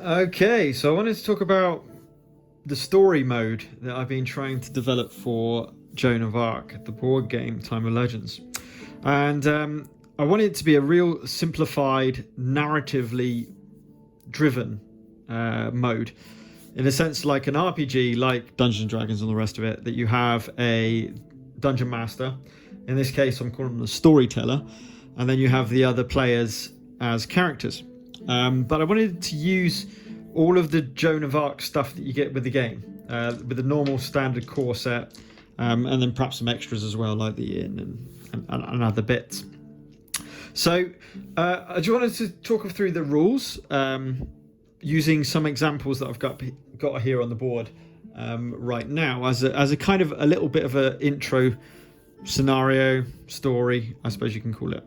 Okay, so I wanted to talk about the story mode that I've been trying to develop for Joan of Arc, the board game Time of Legends. And I want it to be a real simplified, narratively driven mode. In a sense, like an RPG, like Dungeons and Dragons and the rest of it, that you have a dungeon master. In this case, I'm calling them the storyteller. And then you have the other players as characters. But I wanted to use all of the Joan of Arc stuff that you get with the game, with the normal standard core set, and then perhaps some extras as well, like the inn and other bits. So I just wanted to talk through the rules, using some examples that I've got here on the board right now as a kind of a little bit of an intro scenario story, I suppose you can call it.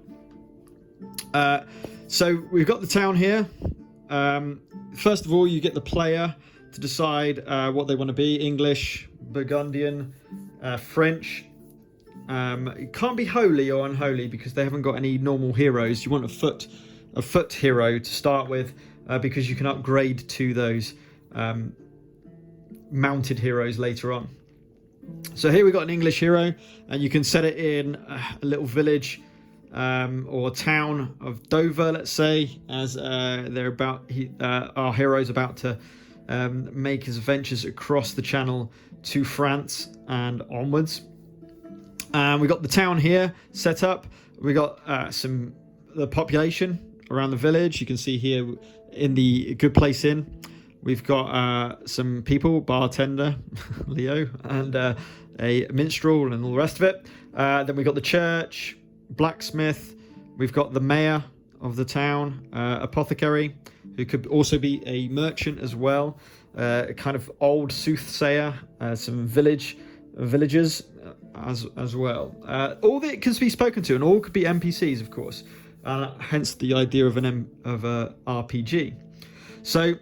So we've got the town here. First of all, you get the player to decide what they want to be: English, Burgundian, French. It can't be holy or unholy because they haven't got any normal heroes. You want a foot hero to start with, because you can upgrade to those mounted heroes later on. So here we've got an English hero, and you can set it in a little village or town of Dover, let's say, as our hero's about to make his adventures across the Channel to France and onwards. We got the town here set up. We got the population around the village. You can see here in the Good Place Inn, we've got some people, bartender Leo, and a minstrel and all the rest of it. Then we got the church, blacksmith. We've got the mayor of the town, apothecary, who could also be a merchant as well, a kind of old soothsayer, some villagers as well. All that can be spoken to, and all could be NPCs, of course. Hence the idea of a RPG. So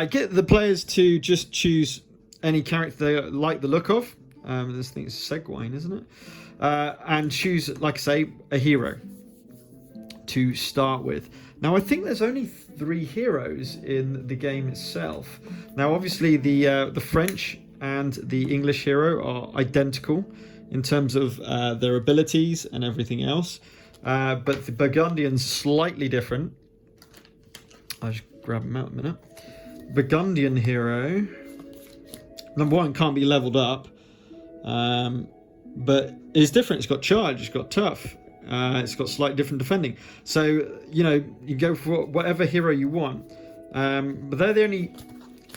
get the players to just choose any character they like the look of. This thing is Segwine, isn't it? And choose, like I say, a hero to start with. Now, I think there's only 3 heroes in the game itself. Now, obviously, the French and the English hero are identical in terms of their abilities and everything else. But the Burgundian's slightly different. I'll just grab him out a minute. Burgundian hero, number 1, can't be leveled up. But it's different. It's got charge, it's got tough, it's got slightly different defending. So, you go for whatever hero you want. But they're the only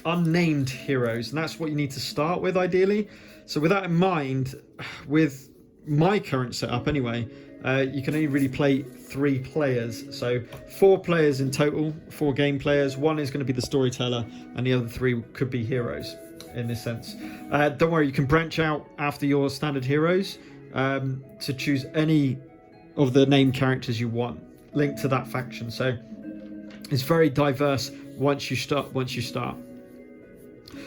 unnamed heroes, and that's what you need to start with, ideally. So with that in mind, with my current setup anyway, you can only really play 3 players. So 4 players in total, 4 game players. 1 is going to be the storyteller, and the other 3 could be heroes in this sense. Don't worry, you can branch out after your standard heroes to choose any of the named characters you want linked to that faction. So it's very diverse once you start.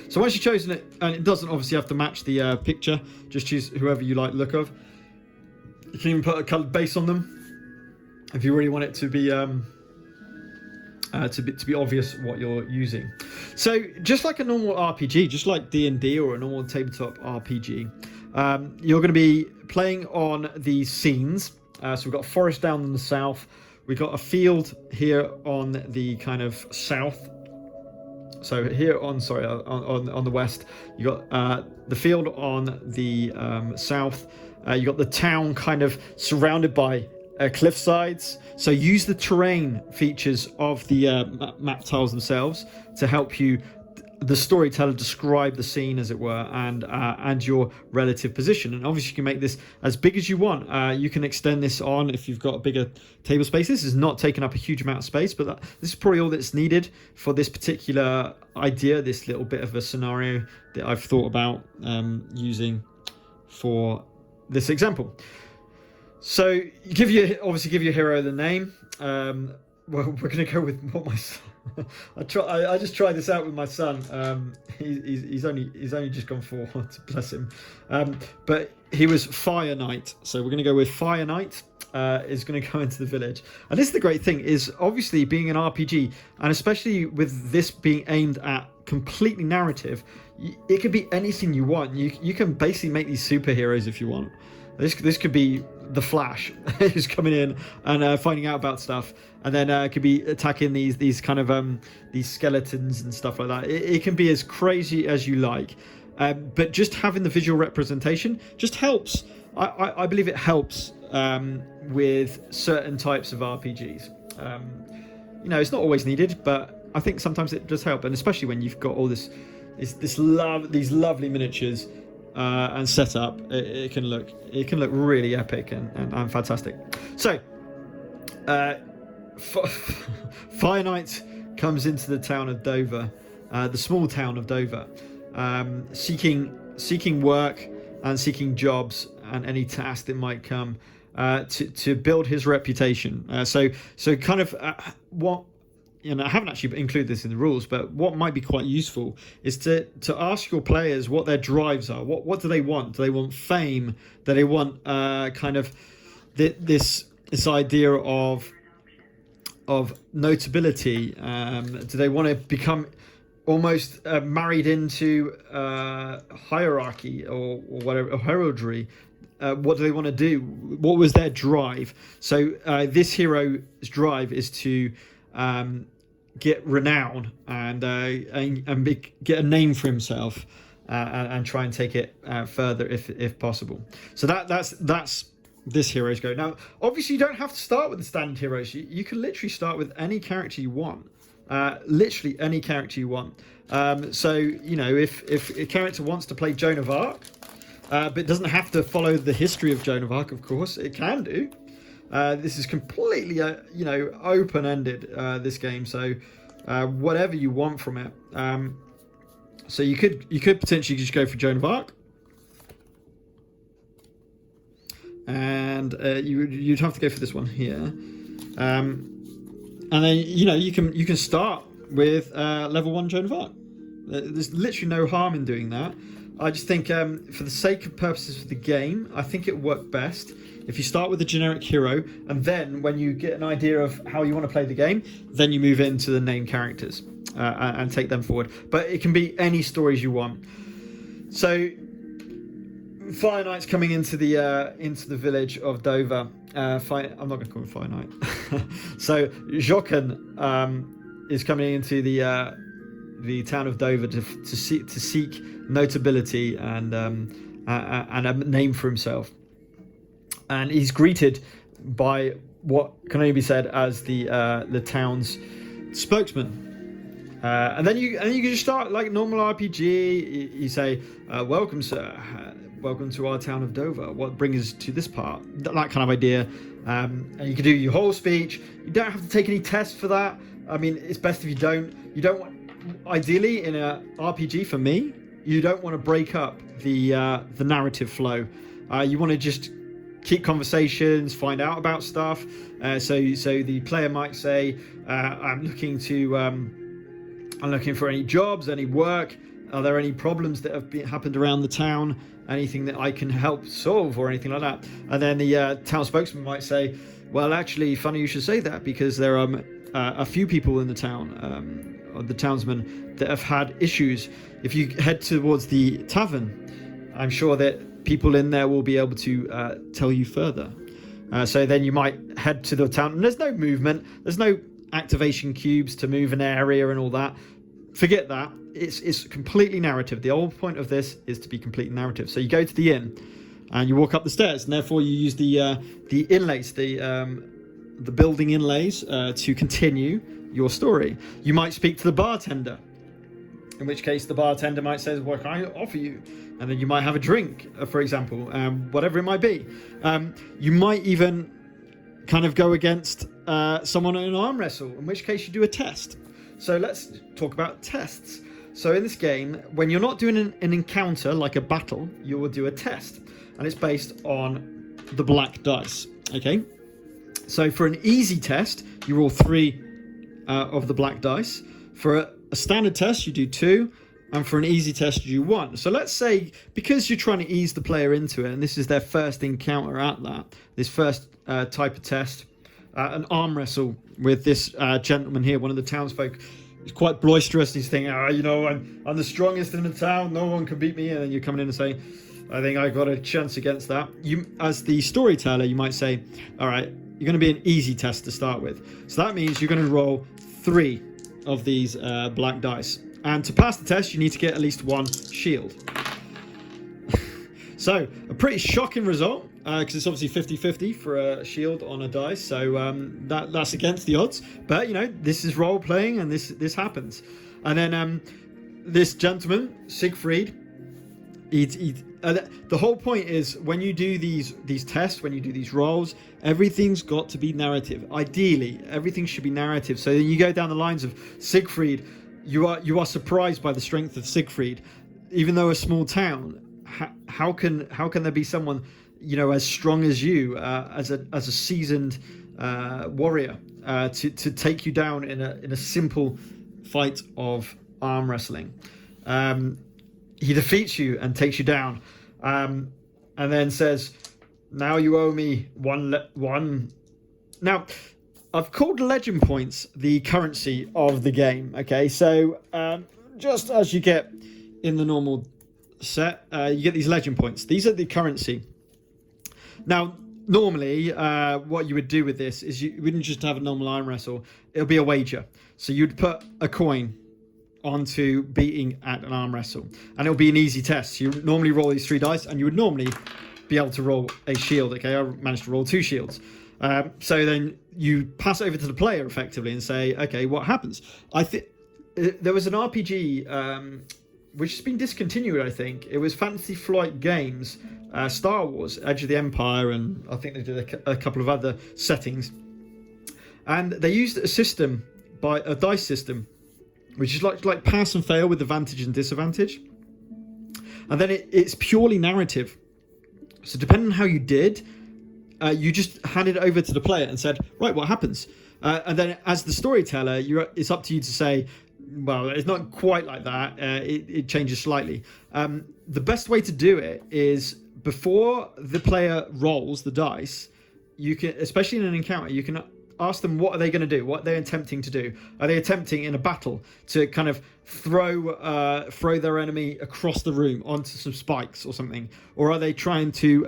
So once you've chosen it, and it doesn't obviously have to match the picture, just choose whoever you like the look of. You can even put a coloured base on them if you really want it to be obvious what you're using. So just like a normal RPG, just like D&D or a normal tabletop RPG, you're going to be playing on these scenes. So we've got a forest down in the south. We've got a field here on the kind of south. So here on the west, you got the field on the south. You got the town kind of surrounded by cliff sides. So use the terrain features of the map tiles themselves to help you, the storyteller, describe the scene, as it were, and your relative position. And obviously you can make this as big as you want. You can extend this on if you've got a bigger table space. This is not taking up a huge amount of space, but this is probably all that's needed for this particular idea, this little bit of a scenario that I've thought about using for this example. So you obviously give your hero the name. Well, we're going to go with what my son. I just tried this out with my son. He's only just gone 4. Bless him. But he was Fire Knight, so we're going to go with Fire Knight. is going to go into the village. And this is the great thing, is obviously being an RPG, and especially with this being aimed at completely narrative, it could be anything you want. You can basically make these superheroes if you want. This could be the Flash who's coming in and finding out about stuff, and then could be attacking these kind of these skeletons and stuff like that. It can be as crazy as you like, but just having the visual representation just helps. I believe it helps with certain types of RPGs. It's not always needed, but I think sometimes it does help, and especially when you've got all these lovely miniatures and setup, it can look really epic and fantastic. So, Fire Knight comes into the town of Dover, the small town of Dover, seeking work and seeking jobs and any task that might come to build his reputation. So kind of what. I haven't actually included this in the rules, but what might be quite useful is to ask your players what their drives are. What do they want? Do they want fame? Do they want kind of this idea of notability? Do they want to become almost married into hierarchy or whatever, or heraldry? What do they want to do? What was their drive? So this hero's drive is to get renown and get a name for himself, and try and take it further if possible. So that's this hero's go. Now, obviously, you don't have to start with the standard heroes. You can literally start with any character you want. Literally any character you want. So if a character wants to play Joan of Arc, but it doesn't have to follow the history of Joan of Arc, of course. It can do. This is completely, open-ended, this game. So whatever you want from it. So you could potentially just go for Joan of Arc, and you'd have to go for this one here. And then you can start with level 1 Joan of Arc. There's literally no harm in doing that. I just think for the sake of purposes of the game, I think it worked best if you start with a generic hero, and then when you get an idea of how you want to play the game, then you move into the named characters and take them forward. But it can be any stories you want. So Fire Knight's coming into the village of Dover. I'm not going to call him Fire Knight. So Jochen is coming into the town of Dover to seek notability and a name for himself. And he's greeted by what can only be said as the town's spokesman. And then you can just start like normal RPG. You say, "Welcome, sir. Welcome to our town of Dover. What brings us to this part?" That kind of idea. And you can do your whole speech. You don't have to take any tests for that. I mean, it's best if you don't. You don't want. Ideally, in a RPG, for me, you don't want to break up the narrative flow. You want to just keep conversations, find out about stuff. So the player might say, "I'm looking for any jobs, any work. Are there any problems that have happened around the town? Anything that I can help solve, or anything like that?" And then the town spokesman might say, "Well, actually, funny you should say that, because there are a few people in the town, or the townsmen, that have had issues. If you head towards the tavern, I'm sure that people in there will be able to tell you further." So then you might head to the town, and there's no movement, there's no activation cubes to move an area and all that. Forget that. It's completely narrative. The whole point of this is to be completely narrative. So you go to the inn and you walk up the stairs, and therefore you use the inlays, the building inlays, to continue your story. You might speak to the bartender, in which case the bartender might say, "What can I offer you?" And then you might have a drink, for example, whatever it might be. You might even kind of go against someone in an arm wrestle, in which case you do a test. So let's talk about tests. So in this game, when you're not doing an encounter like a battle, you will do a test, and it's based on the black dice. Okay. So for an easy test, you roll 3 of the black dice. For a standard test, you do 2, and for an easy test, you do 1. So let's say, because you're trying to ease the player into it, and this is their first encounter at this first type of test, an arm wrestle with this gentleman here, one of the townsfolk. He's quite boisterous. He's thinking, I'm the strongest in the town. No one can beat me. And then you're coming in and saying, I think I got a chance against that. You, as the storyteller, you might say, all right, you're going to be an easy test to start with. So that means you're going to roll 3 of these black dice. And to pass the test, you need to get at least 1 shield. So a pretty shocking result, because it's obviously 50-50 for a shield on a dice. So that's against the odds. But, you know, this is role-playing and this happens. And then this gentleman, Siegfried, the whole point is when you do these tests, when you do these rolls, everything's got to be narrative. Ideally, everything should be narrative. So then you go down the lines of Siegfried. You are surprised by the strength of Siegfried, even though a small town. How can there be someone, you know, as strong as you, as a seasoned warrior, to take you down in a simple fight of arm wrestling? He defeats you and takes you down, and then says, "Now you owe me one." Now, I've called legend points the currency of the game. Okay, so just as you get in the normal set, you get these legend points. These are the currency. Now, normally, what you would do with this is you wouldn't just have a normal arm wrestle. It'll be a wager. So you'd put a coin onto beating at an arm wrestle, and it'll be an easy test. You normally roll these 3 dice, and you would normally be able to roll a shield. Okay, I managed to roll 2 shields. So then you pass it over to the player effectively and say, okay, what happens? I think there was an RPG which has been discontinued. I think it was Fantasy Flight Games, Star Wars, Edge of the Empire, and I think they did a couple of other settings. And they used a system, a dice system, which is like pass and fail with advantage and disadvantage. And then it's purely narrative. So depending on how you did, you just handed it over to the player and said, right, what happens? And then as the storyteller, it's up to you to say, well, it's not quite like that. It changes slightly. The best way to do it is before the player rolls the dice, you can, especially in an encounter, you can ask them what are they going to do, what they're attempting to do. Are they attempting in a battle to kind of throw their enemy across the room onto some spikes or something? Or are they trying to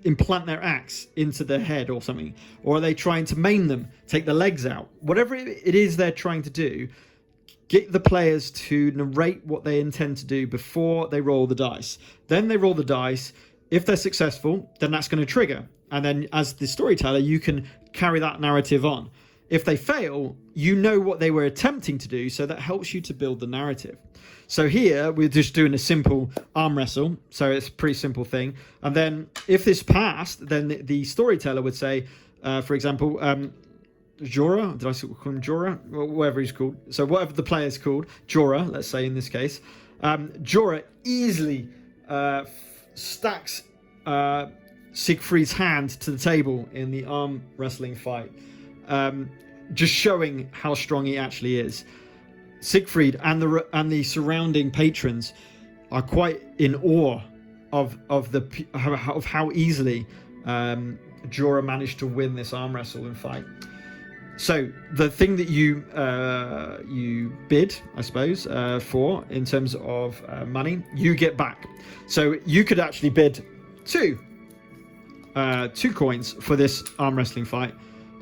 implant their axe into their head or something? Or are they trying to maim them, take their legs out? Whatever it is they're trying to do, get the players to narrate what they intend to do before they roll the dice. Then they roll the dice. If they're successful, then that's going to trigger. And then as the storyteller, you can carry that narrative on. If they fail, you know what they were attempting to do, so that helps you to build the narrative. So here, we're just doing a simple arm wrestle, so it's a pretty simple thing. And then if this passed, then the storyteller would say, for example, Jorah, did I call him Jorah? Whatever he's called. So whatever the player's called, Jorah, let's say in this case, Jorah easily stacks Siegfried's hand to the table in the arm wrestling fight, just showing how strong he actually is. Siegfried and the surrounding patrons are quite in awe of how easily Jorah managed to win this arm wrestle and fight. So the thing that you bid, I suppose, for in terms of money, you get back. So you could actually bid 2 coins for this arm wrestling fight,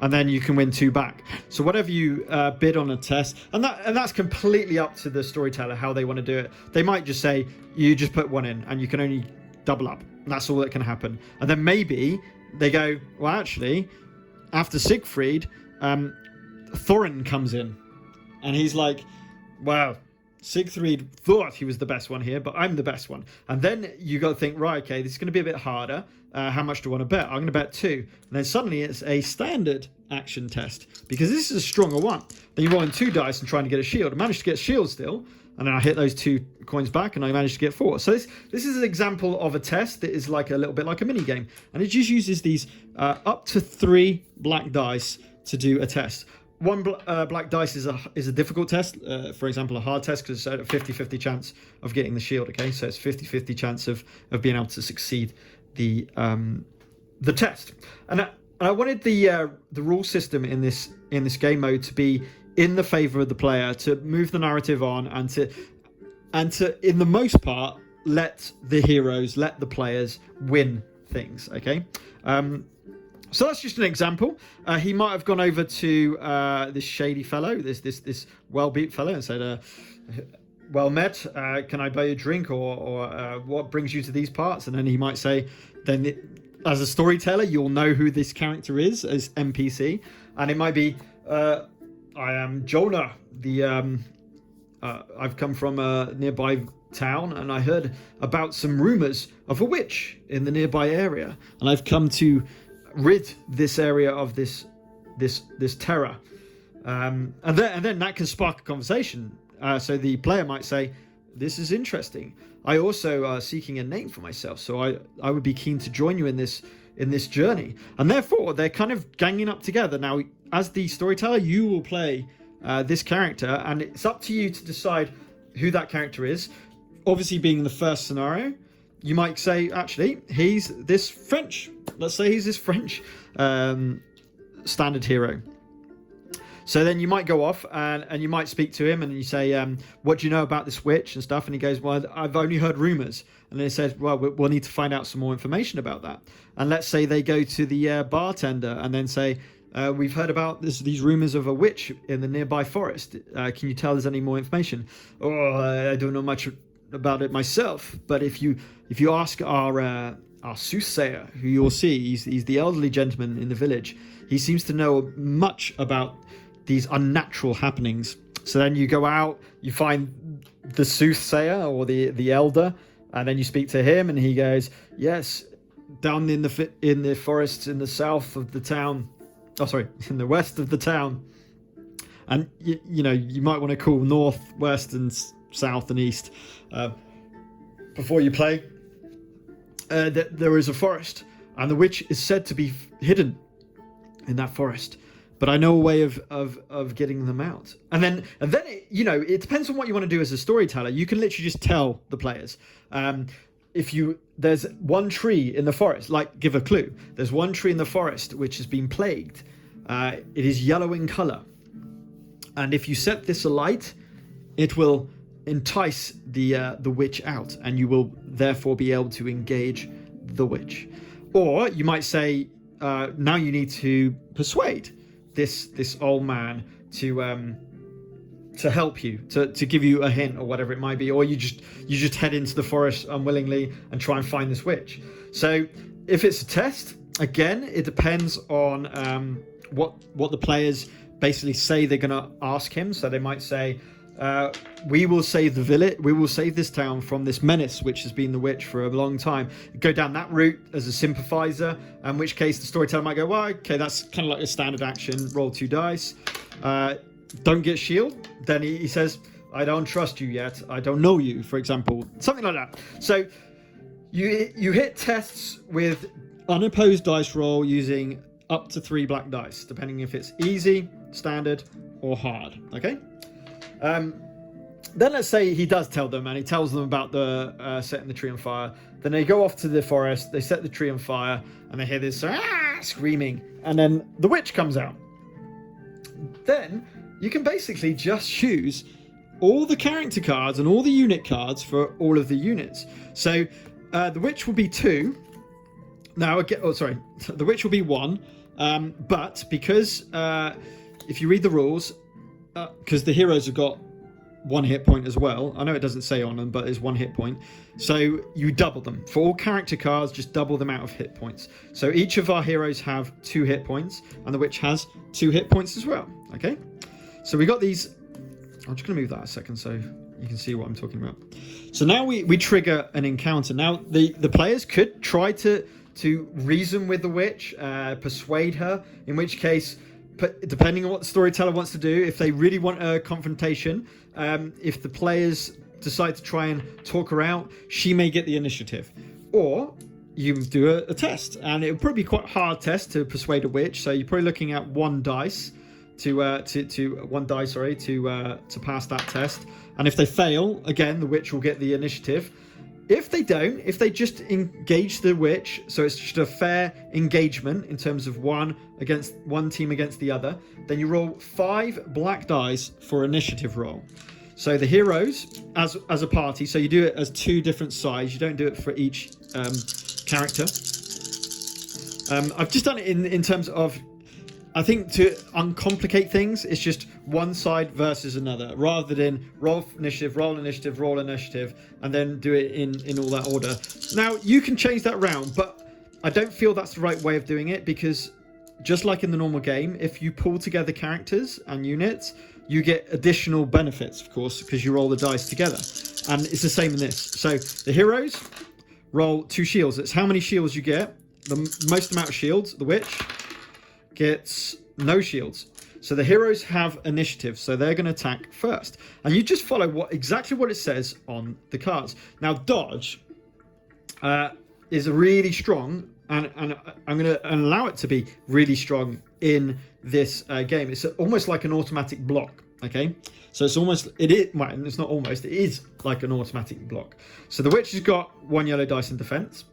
and then you can win 2 back. So whatever you bid on a test, and that's completely up to the storyteller how they want to do it. They might just say you just put 1 in, and you can only double up. That's all that can happen. And then maybe they go, well, actually, after Siegfried, Thorin comes in, and he's like, well, Siegfried thought he was the best one here, but I'm the best one. And then you got to think, right, okay, this is going to be a bit harder. How much do I want to bet? I'm going to bet 2. And then suddenly it's a standard action test, because this is a stronger one. Then you're rolling 2 dice and trying to get a shield. I managed to get a shield still, and then I hit those 2 coins back, and I managed to get 4. So this is an example of a test that is like a little bit like a mini game, and it just uses these up to 3 black dice to do a test. 1 black dice is a difficult test, for example, a hard test, because it's a 50-50 chance of getting the shield. Okay, so it's 50-50 chance of being able to succeed the test. And I wanted the rule system in this game mode to be in the favor of the player, to move the narrative on, and to in the most part let the players win things. Okay, so that's just an example. He might have gone over to this shady fellow, this well-beat fellow, and said, "Well met. Can I buy you a drink, or what brings you to these parts?" And then he might say, as a storyteller, you'll know who this character is as NPC, and it might be, "I am Jonah. I've come from a nearby town, and I heard about some rumors of a witch in the nearby area, and I've come to rid this area of this terror." And then that can spark a conversation. So the player might say, "This is interesting. I also are seeking a name for myself, so I would be keen to join you in this journey." And therefore, they're kind of ganging up together. Now, as the storyteller, you will play this character, and it's up to you to decide who that character is. Obviously, being the first scenario, you might say, actually, he's this French. Let's say he's this French standard hero. So then you might go off and you might speak to him, and you say, "What do you know about this witch and stuff?" And he goes, "Well, I've only heard rumors." And then he says, "Well, we'll need to find out some more information about that." And let's say they go to the bartender and then say, "We've heard about these rumors of a witch in the nearby forest. Can you tell us any more information?" "Oh, I don't know much about it myself, but if you ask our soothsayer, who you'll see, he's the elderly gentleman in the village. He seems to know much about these unnatural happenings." So then you go out, you find the soothsayer or the elder, and then you speak to him, and he goes, "Yes, down in the forests in the south of the town. Oh, sorry, in the west of the town." And you might want to call north, west, and south and east before you play. There is a forest, and the witch is said to be hidden in that forest. But I know a way of getting them out. And then it depends on what you want to do as a storyteller. You can literally just tell the players. There's one tree in the forest, like give a clue. There's one tree in the forest which has been plagued. It is yellow in color. And if you set this alight, it will entice the witch out, and you will therefore be able to engage the witch. Or you might say, now you need to persuade this old man to help you, to give you a hint or whatever it might be, or you just head into the forest unwillingly and try and find this witch. So if it's a test, again, it depends on what the players basically say they're going to ask him. So they might say, "We will save the village. We will save this town from this menace, which has been the witch for a long time." Go down that route as a sympathizer, in which case the storyteller might go, "Well, okay, that's kind of like a standard action. Roll 2 dice. Don't get shield." Then he says, "I don't trust you yet. I don't know you," for example, something like that. So you hit tests with unopposed dice roll using up to 3 black dice, depending if it's easy, standard, or hard. Okay. Then let's say he does tell them, and he tells them about the setting the tree on fire. Then they go off to the forest, they set the tree on fire, and they hear this screaming, and then the witch comes out. Then you can basically just choose all the character cards and all the unit cards for all of the units. So the witch will be 2. Now, the witch will be 1, but because if you read the rules, because the heroes have got 1 hit point as well. I know it doesn't say on them, but it's 1 hit point. So you double them. For all character cards, just double them out of hit points. So each of our heroes have 2 hit points, and the witch has 2 hit points as well. Okay? So we got these. I'm just going to move that a second so you can see what I'm talking about. So now we trigger an encounter. Now the players could try to reason with the witch, persuade her, in which case, depending on what the storyteller wants to do, if they really want a confrontation, if the players decide to try and talk her out, she may get the initiative. Or you do a test, and it would probably be quite a hard test to persuade a witch. So you're probably looking at 1 dice to pass that test. And if they fail, again, the witch will get the initiative. If they don't, if they just engage the witch, so it's just a fair engagement in terms of one team against the other, then you roll 5 black dice for initiative roll. So the heroes, as a party, so you do it as 2 different sides. You don't do it for each character. I've just done it in terms of, I think to uncomplicate things, it's just one side versus another, rather than roll initiative, and then do it in all that order. Now, you can change that round, but I don't feel that's the right way of doing it, because just like in the normal game, if you pull together characters and units, you get additional benefits, of course, because you roll the dice together. And it's the same in this. So the heroes roll 2 shields. It's how many shields you get. The most amount of shields, the witch gets no shields. So the heroes have initiative, so they're going to attack first. And you just follow exactly what it says on the cards. Now, dodge is really strong, and I'm going to allow it to be really strong in this game. It's almost like an automatic block, okay? So it's like an automatic block. So the witch has got 1 yellow dice in defense,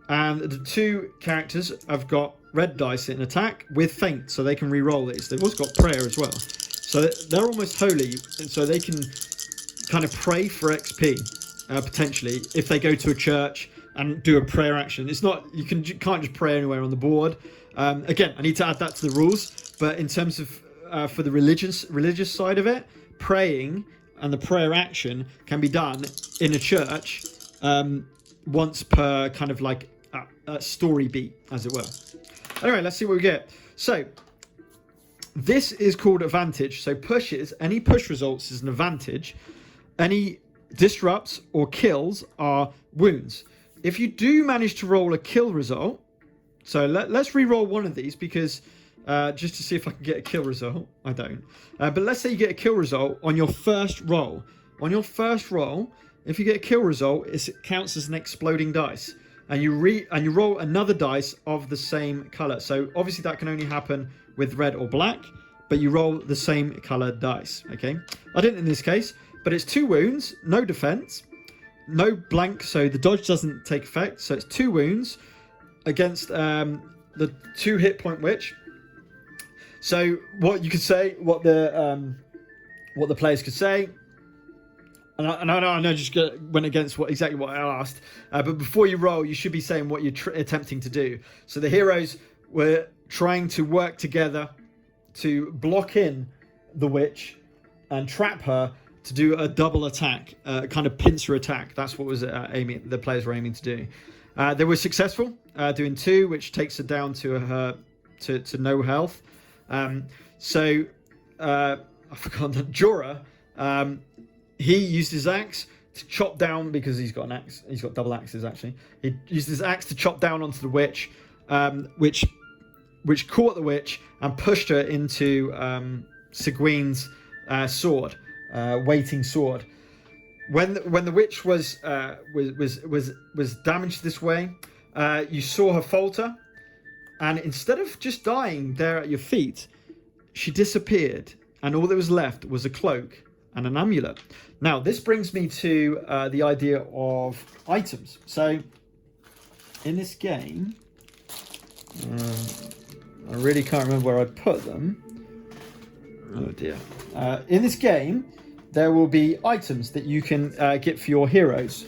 and the 2 characters have got red dice in attack with feint, so they can re-roll these. They've also got prayer as well. So they're almost holy, and so they can kind of pray for XP, potentially, if they go to a church and do a prayer action. It's not, you can't just pray anywhere on the board. Again, I need to add that to the rules, but in terms of for the religious side of it, praying and the prayer action can be done in a church once per kind of like a story beat, as it were. Anyway, let's see what we get. So this is called advantage. So pushes, any push results is an advantage. Any disrupts or kills are wounds. If you do manage to roll a kill result, so let's re-roll one of these, because just to see if I can get a kill result. I don't. But let's say you get a kill result on your first roll. On your first roll, if you get a kill result, it counts as an exploding dice. And you roll another dice of the same color. So obviously that can only happen with red or black, but you roll the same colored dice. Okay, I didn't in this case, but it's 2 wounds, no defense, no blank, so the dodge doesn't take effect. So it's 2 wounds against the 2 hit point witch. So what you could say, what the players could say. And I know just went against exactly what I asked. But before you roll, you should be saying what you're attempting to do. So the heroes were trying to work together to block in the witch and trap her to do a double attack, kind of pincer attack. That's what was the players were aiming to do. They were successful, doing 2, which takes her down to to no health. So I forgot that Jorah. He used his axe to chop down, because he's got an axe. He's got double axes, actually. He used his axe to chop down onto the witch, which caught the witch and pushed her into Seguin's sword, waiting sword. When the witch was damaged this way, you saw her falter, and instead of just dying there at your feet, she disappeared, and all that was left was a cloak and an amulet. Now, this brings me to the idea of items. So, in this game, I really can't remember where I put them. Oh dear. In this game, there will be items that you can get for your heroes.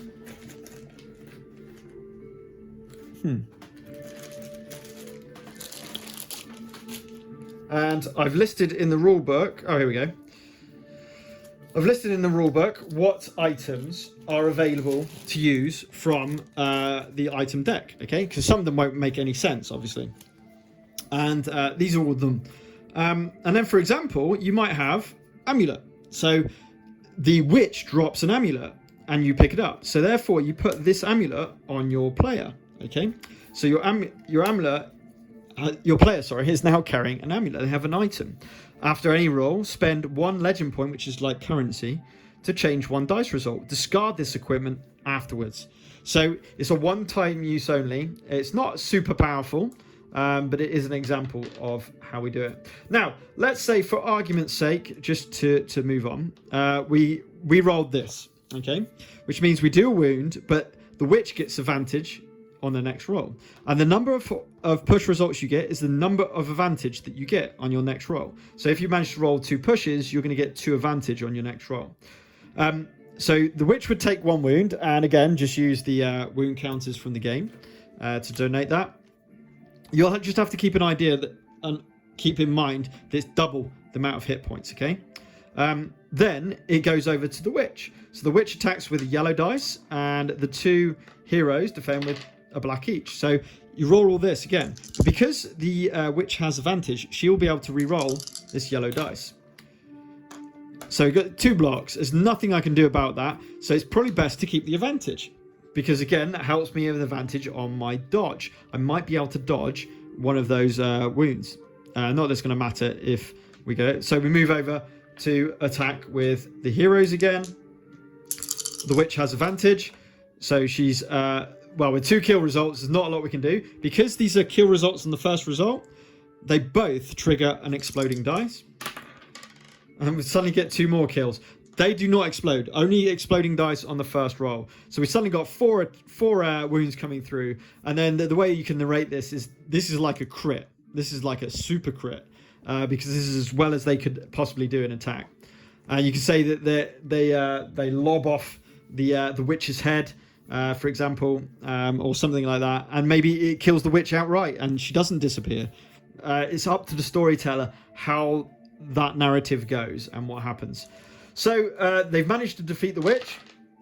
And I've listed in the rule book. Oh, here we go. I've listed in the rulebook what items are available to use from the item deck, okay? Because some of them won't make any sense, obviously. And these are all of them. And then, for example, you might have amulet. So the witch drops an amulet and you pick it up. So therefore, you put this amulet on your player, okay? So your player, is now carrying an amulet. They have an item. After any roll, spend 1 legend point, which is like currency, to change 1 dice result. Discard this equipment afterwards. So it's a one-time use only. It's not super powerful, but it is an example of how we do it. Now, let's say for argument's sake, just to move on, we rolled this, okay? Which means we do a wound, but the witch gets advantage on the next roll. And the number of push results you get is the number of advantage that you get on your next roll. So if you manage to roll 2 pushes, you're going to get 2 advantage on your next roll. So the witch would take 1 wound, and again, just use the wound counters from the game to donate that. You'll just have to keep an idea that, and keep in mind that it's double the amount of hit points, okay? Then it goes over to the witch. So the witch attacks with a yellow dice, and the 2 heroes defend with a black each. So you roll all this again. Because the witch has advantage, she'll be able to re-roll this yellow dice. So you've got 2 blocks. There's nothing I can do about that. So it's probably best to keep the advantage. Because again, that helps me with advantage on my dodge. I might be able to dodge one of those wounds. Not that's going to matter if we get it. So we move over to attack with the heroes again. The witch has advantage. So she's... well, with 2 kill results, there's not a lot we can do. Because these are kill results on the first result, they both trigger an exploding dice. And we suddenly get 2 more kills. They do not explode. Only exploding dice on the first roll. So we suddenly got 4 wounds coming through. And then the way you can narrate this is like a crit. This is like a super crit. Because this is as well as they could possibly do an attack. You can say that they lob off the witch's head, for example, or something like that, and maybe it kills the witch outright and she doesn't disappear. It's up to the storyteller how that narrative goes and what happens. So they've managed to defeat the witch.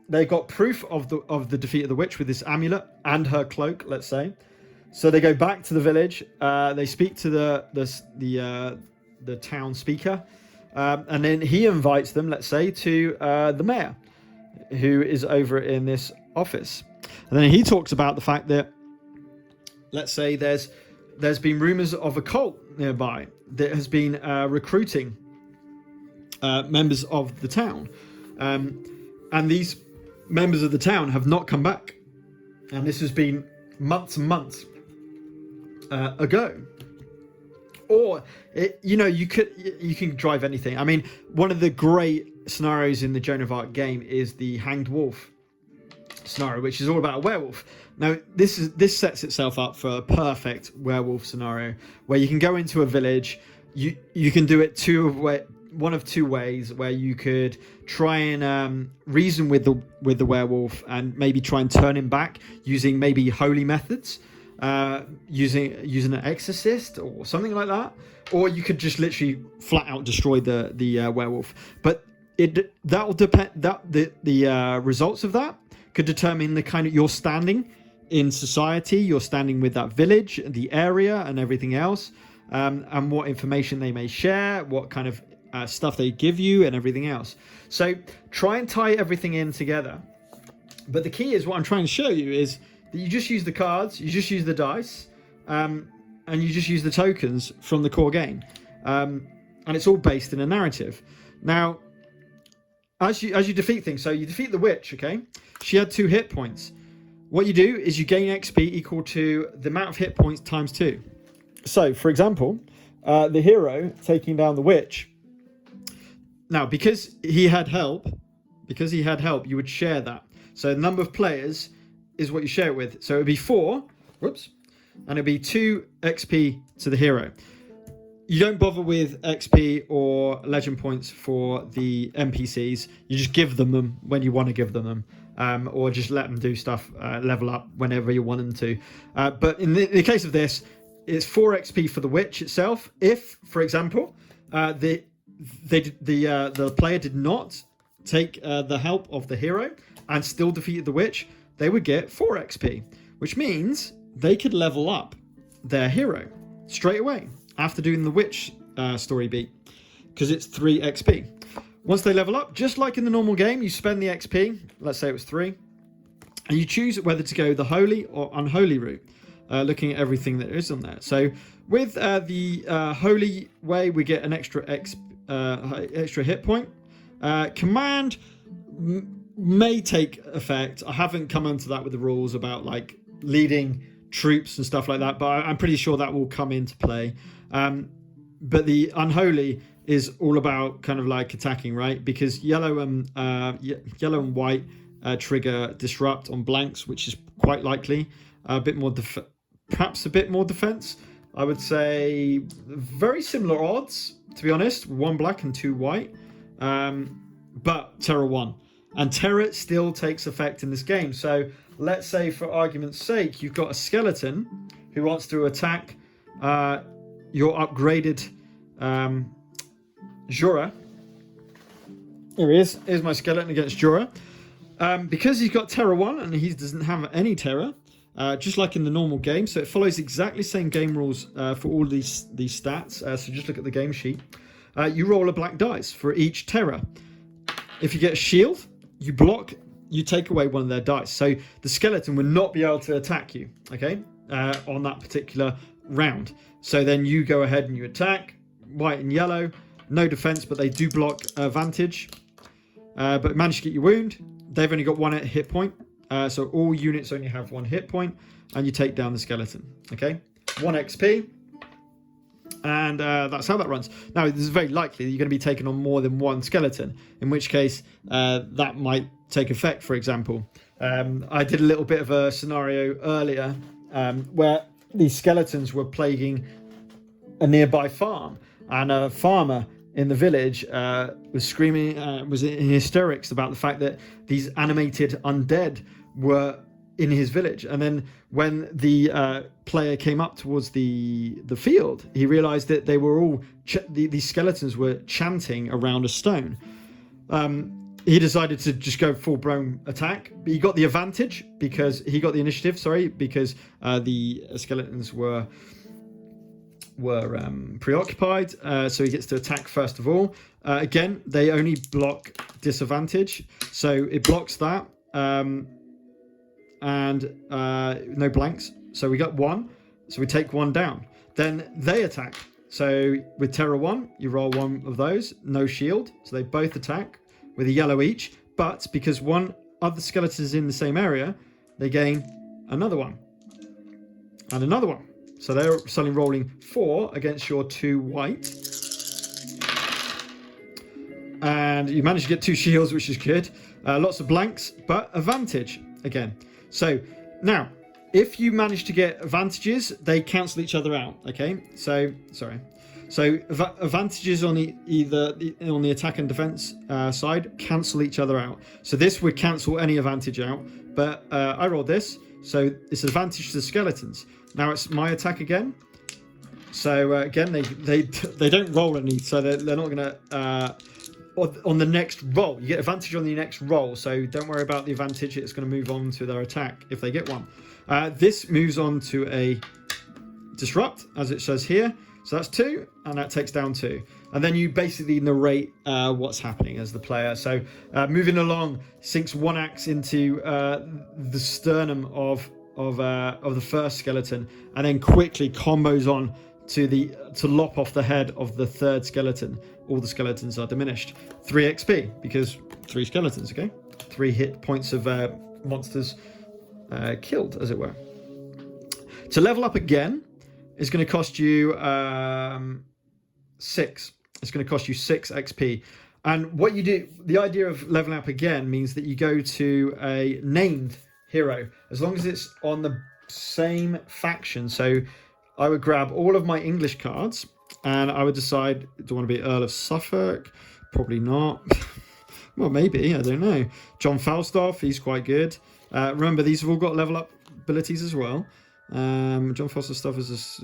They got proof of the defeat of the witch with this amulet and her cloak, let's say. So they go back to the village. They speak to the town speaker, and then he invites them, let's say, to the mayor, who is over in this office. And then he talks about the fact that, let's say, there's been rumors of a cult nearby that has been recruiting members of the town, and these members of the town have not come back, and this has been months and months ago. Or you can drive anything. I mean, one of the great scenarios in the Joan of Arc game is the Hanged Wolf scenario, which is all about a werewolf. Now this sets itself up for a perfect werewolf scenario where you can go into a village. You can do it one of 2 ways, where you could try and reason with the werewolf and maybe try and turn him back using maybe holy methods, using an exorcist or something like that, or you could just literally flat out destroy the werewolf. But that will depend. The results of that could determine the kind of your standing in society, your standing with that village, the area, and everything else, and what information they may share, what kind of stuff they give you, and everything else. So try and tie everything in together. But the key is, what I'm trying to show you is that you just use the cards, you just use the dice, and you just use the tokens from the core game, and it's all based in a narrative. Now, as you defeat things, so you defeat the witch, okay? She had 2 hit points. What you do is you gain XP equal to the amount of hit points times 2. So, for example, the hero taking down the witch. Now, because he had help, you would share that. So the number of players is what you share it with. So it would be 4, and it'd be 2 XP to the hero. You don't bother with XP or legend points for the NPCs. You just give them when you want to give them, or just let them do stuff, level up whenever you want them to. But in the case of this, it's 4 XP for the witch itself. If, for example, the player did not take the help of the hero and still defeated the witch, they would get 4 XP, which means they could level up their hero straight away after doing the witch story beat, because it's 3 XP. Once they level up, just like in the normal game, you spend the XP, let's say it was 3, and you choose whether to go the holy or unholy route, looking at everything that is on there. So with the holy way, we get an extra hit point. Command may take effect. I haven't come onto that with the rules about like leading troops and stuff like that, but I'm pretty sure that will come into play. But the unholy is all about kind of like attacking, right? Because yellow and white trigger disrupt on blanks, which is quite likely. A bit more, perhaps a bit more defense. I would say very similar odds, to be honest. 1 black and 2 white. But terror 1. And terror still takes effect in this game. So let's say, for argument's sake, you've got a skeleton who wants to attack your upgraded Jura. Here he is. Here's my skeleton against Jura. Because he's got terror 1 and he doesn't have any terror, just like in the normal game. So it follows exactly the same game rules for all these stats. So just look at the game sheet. You roll a black dice for each terror. If you get a shield, you block, you take away one of their dice. So the skeleton will not be able to attack you, okay, on that particular round. So then you go ahead and you attack. White and yellow, no defense, but they do block advantage. But manage to get your wound. They've only got 1 hit point. So all units only have 1 hit point, and you take down the skeleton, okay? 1 XP. And that's how that runs. Now, this is very likely that you're going to be taking on more than 1 skeleton, in which case that might take effect, for example. I did a little bit of a scenario earlier where these skeletons were plaguing a nearby farm, and a farmer in the village was screaming, was in hysterics about the fact that these animated undead were in his village. And then when the player came up towards the field, he realized that they were all these skeletons were chanting around a stone. He decided to just go full-blown attack. He got the advantage because he got the initiative, because the skeletons were preoccupied, so he gets to attack first of all. Again, they only block disadvantage, so it blocks that. And no blanks, so we got 1, so we take 1 down. Then they attack, so with terror 1 you roll 1 of those, no shield, so they both attack with a yellow each, but because 1 other skeleton is in the same area, they gain another 1 and another 1, so they're suddenly rolling 4 against your 2 white, and you manage to get 2 shields, which is good. Lots of blanks, but advantage again. So now, if you manage to get advantages, they cancel each other out. Okay, so advantages on on the attack and defense side cancel each other out. So this would cancel any advantage out. But I rolled this, so it's advantage to the skeletons. Now it's my attack again. So again, they don't roll any, so they're not gonna. On the next roll, you get advantage on the next roll, so don't worry about the advantage. It's going to move on to their attack if they get 1. This moves on to a disrupt, as it says here, so that's 2, and that takes down 2, and then you basically narrate what's happening as the player. So moving along, sinks 1 axe into the sternum of the first skeleton, and then quickly combos on to lop off the head of the 3rd skeleton. All the skeletons are diminished. 3 XP, because 3 skeletons, okay? 3 hit points of monsters killed, as it were. To level up again is going to cost you 6. It's going to cost you 6 XP. And what you do, the idea of leveling up again means that you go to a named hero, as long as it's on the same faction. So I would grab all of my English cards, and I would decide, do I want to be Earl of Suffolk? Probably not. Well, maybe, I don't know. John Falstaff, he's quite good. Remember, these have all got level up abilities as well. John Falstaff is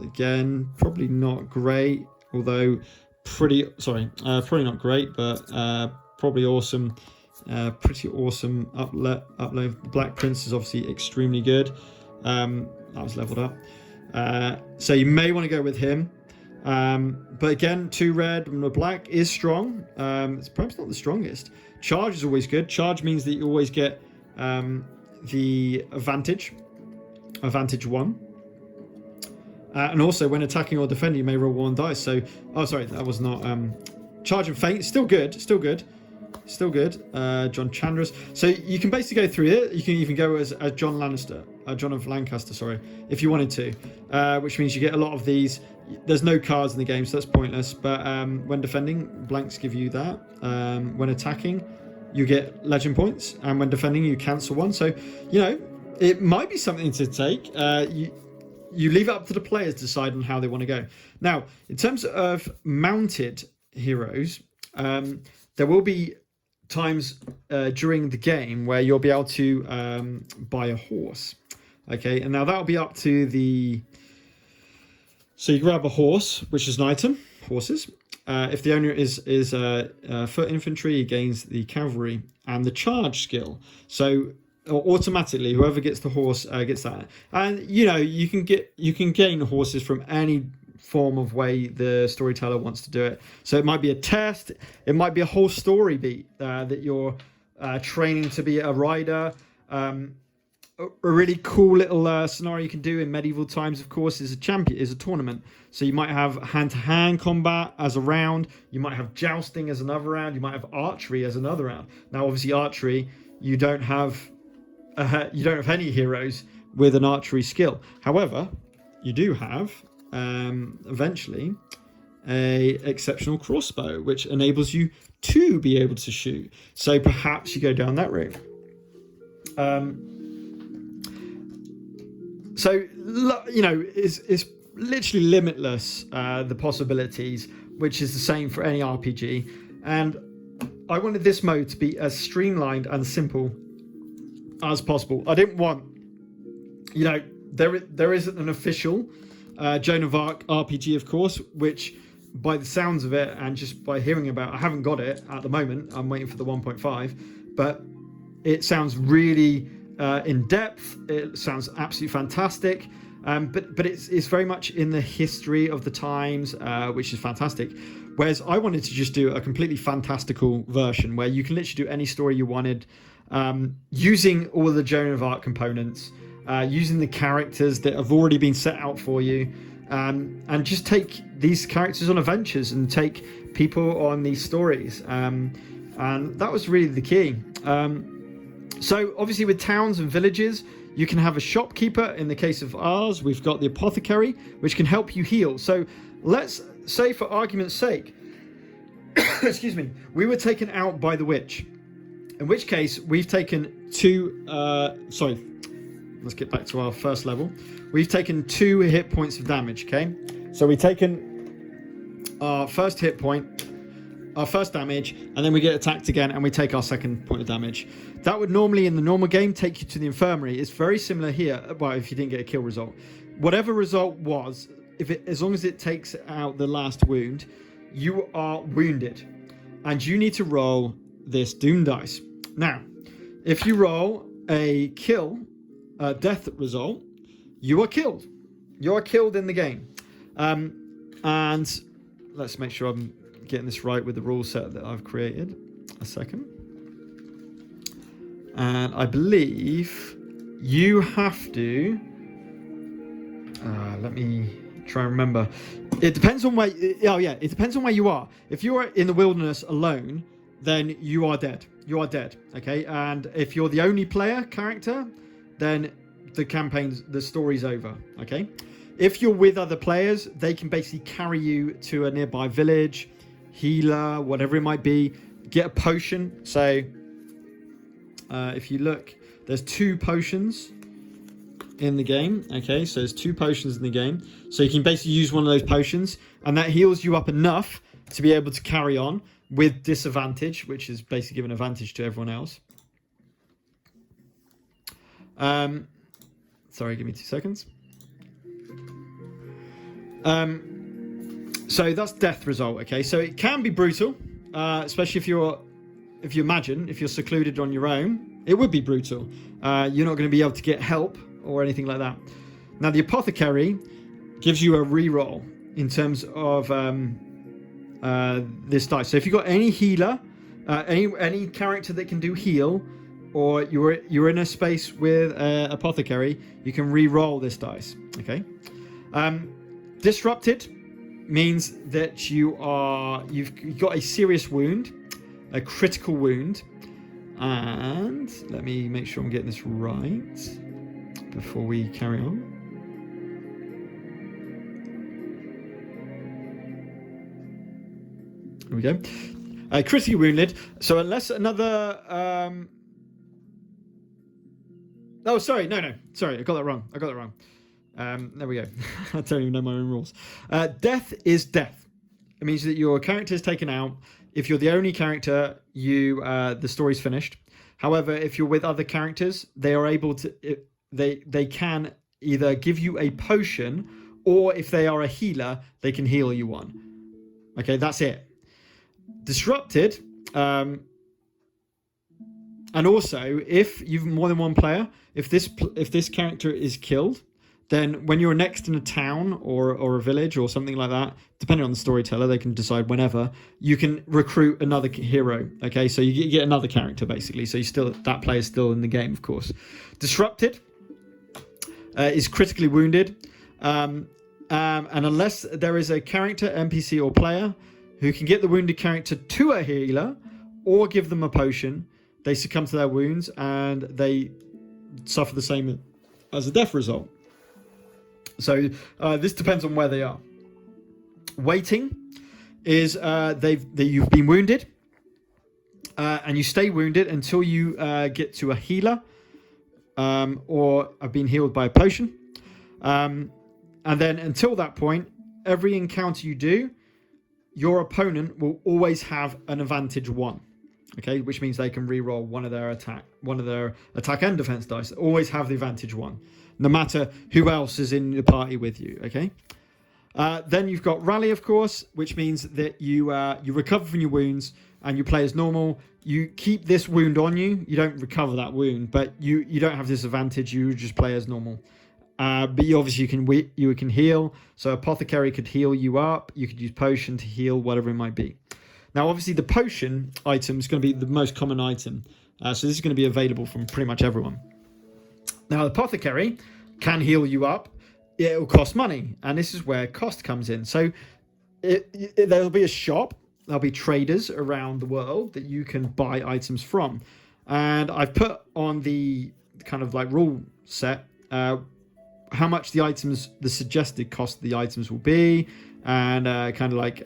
again, probably not great, although probably not great, but probably awesome. Pretty awesome upload. The Black Prince is obviously extremely good. That was leveled up. So you may want to go with him. But again, 2 red and a black is strong. It's perhaps not the strongest. Charge is always good. Charge means that you always get the advantage 1. And also when attacking or defending, you may roll 1 dice. So, oh, sorry, that was not charge and feint. Still good. John Chandras. So you can basically go through it. You can even go as John Lannister, John of Lancaster, sorry, if you wanted to, which means you get a lot of these. There's no cards in the game, so that's pointless. But when defending, blanks give you that. When attacking, you get legend points, and when defending, you cancel one. So, it might be something to take. You leave it up to the players to decide on how they want to go. Now, in terms of mounted heroes, there will be times during the game where you'll be able to buy a horse. Okay, and now that'll be up to the... So you grab a horse, which is an item, horses. If the owner is foot infantry, he gains the cavalry and the charge skill. So automatically, whoever gets the horse gets that. And you can gain horses from any form of way the storyteller wants to do it. So it might be a test, it might be a whole story beat that you're training to be a rider. A really cool little scenario you can do in medieval times, of course, is a tournament. So you might have hand-to-hand combat as a round. You might have jousting as another round. You might have archery as another round. Now, obviously, archery, you don't have any heroes with an archery skill. However, you do have eventually a exceptional crossbow, which enables you to be able to shoot. So perhaps you go down that route. So, it's literally limitless, the possibilities, which is the same for any RPG. And I wanted this mode to be as streamlined and simple as possible. I didn't want, there isn't an official Joan of Arc RPG, of course, which by the sounds of it and just by hearing about, I haven't got it at the moment. I'm waiting for the 1.5, but it sounds really... in depth. It sounds absolutely fantastic, but it's very much in the history of the times, which is fantastic. Whereas I wanted to just do a completely fantastical version where you can literally do any story you wanted, using all of the Joan of Arc components, using the characters that have already been set out for you, and just take these characters on adventures and take people on these stories. And that was really the key. So obviously with towns and villages, you can have a shopkeeper. In the case of ours, we've got the apothecary, which can help you heal. So let's say, for argument's sake, excuse me, we were taken out by the witch. In which case, we've taken let's get back to our first level. We've taken 2 hit points of damage, okay? So we've taken our first hit point, our first damage, and then we get attacked again and we take our second point of damage. That would normally, in the normal game, take you to the infirmary. It's very similar here, well, if you didn't get a kill result. Whatever result was, as long as it takes out the last wound, you are wounded. And you need to roll this doom dice. Now, if you roll a death result, you are killed. You are killed in the game. And let's make sure I'm getting this right with the rule set that I've created. A second. And I believe you have to... let me try and remember. It depends on where... Oh, yeah. It depends on where you are. If you are in the wilderness alone, then you are dead. You are dead. Okay? And if you're the only player character, then the story's over. Okay? If you're with other players, they can basically carry you to a nearby village, healer, whatever it might be. Get a potion. So... if you look, there's 2 potions in the game. Okay, so there's 2 potions in the game. So you can basically use one of those potions, and that heals you up enough to be able to carry on with disadvantage, which is basically giving advantage to everyone else. Sorry, give me 2 seconds. So that's death result. Okay, so it can be brutal, especially if you imagine, if you're secluded on your own, it would be brutal. You're not going to be able to get help or anything like that. Now, the apothecary gives you a reroll in terms of this dice. So if you've got any healer, any character that can do heal, or you're in a space with apothecary, you can re-roll this dice. Okay. Disrupted means that you've got a serious wound, a critical wound, and let me make sure I'm getting this right before we carry on. Here we go. Critically wounded. So unless another... Oh, sorry. No. Sorry, I got that wrong. There we go. I don't even know my own rules. Death is death. It means that your character is taken out. If you're the only character, the story's finished. However, if you're with other characters, they are able to... They can either give you a potion, or if they are a healer, they can heal you one. Okay, that's it. Disrupted... and also, if you've more than one player, if this character is killed, then when you're next in a town or a village or something like that, depending on the storyteller, they can decide whenever, you can recruit another hero. Okay, so you get another character basically. So that player is still in the game, of course. Disrupted is critically wounded, and unless there is a character, NPC or player who can get the wounded character to a healer or give them a potion, they succumb to their wounds and they suffer the same as a death result. So this depends on where they are. Waiting is you've been wounded, and you stay wounded until you get to a healer, or have been healed by a potion. And then until that point, every encounter you do, your opponent will always have an advantage 1. Okay, which means they can re-roll one of their attack and defense dice. They always have the advantage 1, no matter who else is in the party with you. Okay. Then you've got rally, of course, which means that you recover from your wounds and you play as normal. You keep this wound on you. You don't recover that wound, but you don't have this advantage. You just play as normal. But you obviously you can heal. So apothecary could heal you up. You could use potion to heal, whatever it might be. Now, obviously, the potion item is going to be the most common item. So this is going to be available from pretty much everyone. Now, the apothecary can heal you up. It will cost money. And this is where cost comes in. So there'll be a shop. There'll be traders around the world that you can buy items from. And I've put on the kind of like rule set how much the suggested cost of the items will be. And kind of like...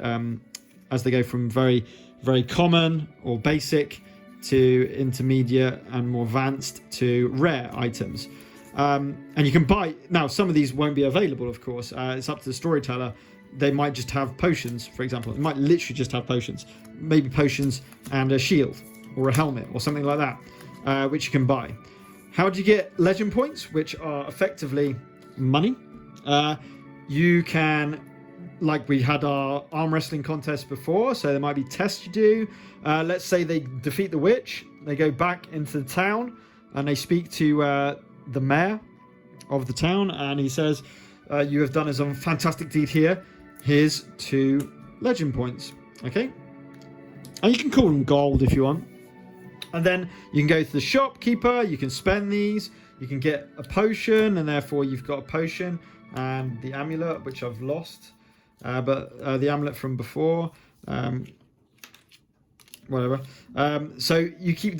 as they go from very, very common or basic to intermediate and more advanced to rare items. And you can buy... Now, some of these won't be available, of course. It's up to the storyteller. They might just have potions, for example. It might literally just have potions. Maybe potions and a shield or a helmet or something like that, which you can buy. How do you get legend points, which are effectively money? You can... Like we had our arm wrestling contest before, so there might be tests you do. Let's say they defeat the witch. They go back into the town and they speak to the mayor of the town, and he says, you have done a fantastic deed here. Here's 2 legend points. Okay? And you can call them gold if you want. And then you can go to the shopkeeper. You can spend these. You can get a potion, and therefore you've got a potion and the amulet, which I've lost. But the amulet from before, whatever. So you keep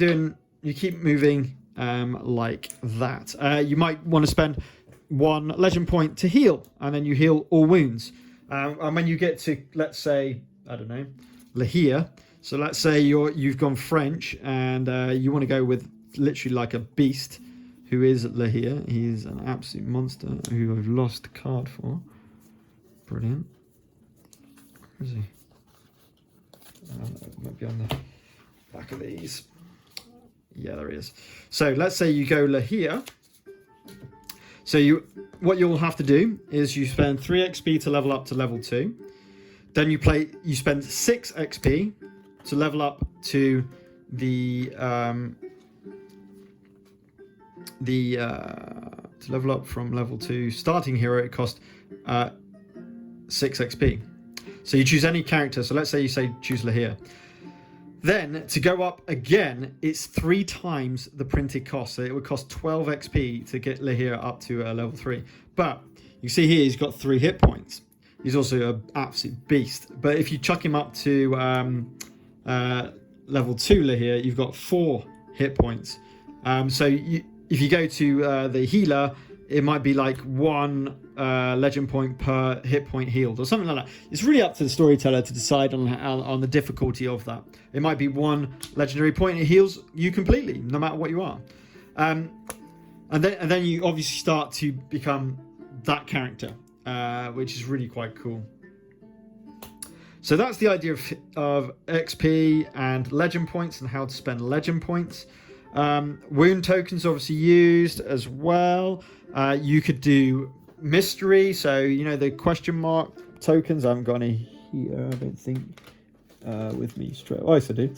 moving like that. You might want to spend 1 legend point to heal, and then you heal all wounds. And when you get to, let's say, I don't know, Lahir. So let's say you've gone French, and you want to go with literally like a beast, who is Lahir. He's an absolute monster who I've lost a card for. Brilliant. Where is he? Might be on the back of these. Yeah, there he is. So let's say you go Lahir. So what you'll have to do is you spend 3 XP to level up to level 2. Then you spend 6 XP to level up to to level up from level 2 starting hero. It costs 6 XP. So you choose any character. So let's say you choose Lahir. Then to go up again, it's 3 times the printed cost. So it would cost 12 XP to get Lahir up to level 3. But you see here, he's got 3 hit points. He's also an absolute beast. But if you chuck him up to level 2 Lahir, you've got 4 hit points. So if you go to the healer, it might be like 1 legend point per hit point healed or something like that. It's really up to the storyteller to decide on the difficulty of that. It might be 1 legendary point, it heals you completely, no matter what you are. And then you obviously start to become that character, which is really quite cool. So that's the idea of XP and legend points and how to spend legend points. Wound tokens obviously used as well. You could do mystery, so you know the question mark tokens. I haven't got any here, I don't think, with me straight. Oh, yes, I do.